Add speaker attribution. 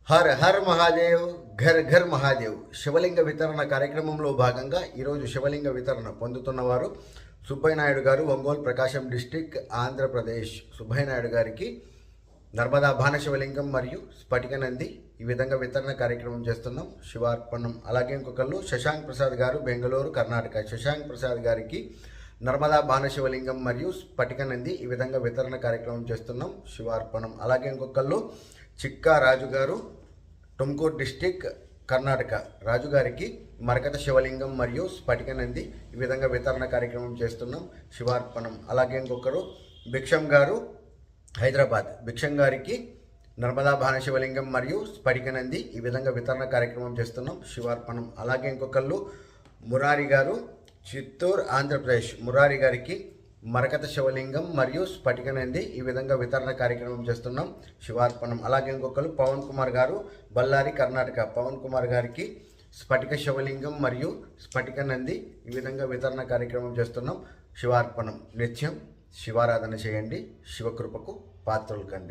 Speaker 1: Her her Mahadev Ghar Ghar Mahadev శివలింగ వితరణ కార్యక్రమంలో భాగంగా ఈరోజు శివలింగ వితరణ పొందుతున్నవారు సుబ్బయ్య నాయుడు గారు, ఒంగోలు ప్రకాశం డిస్టిక్, ఆంధ్రప్రదేశ్. సుబ్బయ్య నాయుడు గారికి నర్మదా భాన శివలింగం మరియు స్ఫటిక నంది ఈ విధంగా వితరణ కార్యక్రమం చేస్తున్నాం. శివార్పణం. అలాగే ఇంకొకళ్ళు శశాంక్ ప్రసాద్ గారు, బెంగళూరు, కర్ణాటక. శశాంక్ ప్రసాద్ గారికి నర్మదా భాన శివలింగం మరియు స్ఫటిక నంది ఈ విధంగా వితరణ కార్యక్రమం చేస్తున్నాం. శివార్పణం. అలాగే ఇంకొకళ్ళు చిక్కా రాజు గారు, టుమ్కూర్ డిస్టిక్, కర్ణాటక. రాజుగారికి మరకత శివలింగం మరియు స్ఫటిక నంది ఈ విధంగా వితరణ కార్యక్రమం చేస్తున్నాం. శివార్పణం. అలాగే ఇంకొకరు భిక్షం గారు, హైదరాబాద్. భిక్షం గారికి నర్మదా భాన శివలింగం మరియు స్ఫటిక నంది ఈ విధంగా వితరణ కార్యక్రమం చేస్తున్నాం. శివార్పణం. అలాగే ఇంకొకళ్ళు మురారి గారు, చిత్తూరు, ఆంధ్రప్రదేశ్. మురారి గారికి మరకత శివలింగం మరియు స్ఫటిక నంది ఈ విధంగా వితరణ కార్యక్రమం చేస్తున్నాం. శివార్పణం. అలాగే ఇంకొకరు పవన్ కుమార్ గారు, బళ్ళారి, కర్ణాటక. పవన్ కుమార్ గారికి స్ఫటిక శివలింగం మరియు స్ఫటిక నంది ఈ విధంగా వితరణ కార్యక్రమం చేస్తున్నాం. శివార్పణం. నిత్యం శివారాధన చేయండి, శివకృపకు పాత్రలు కండి.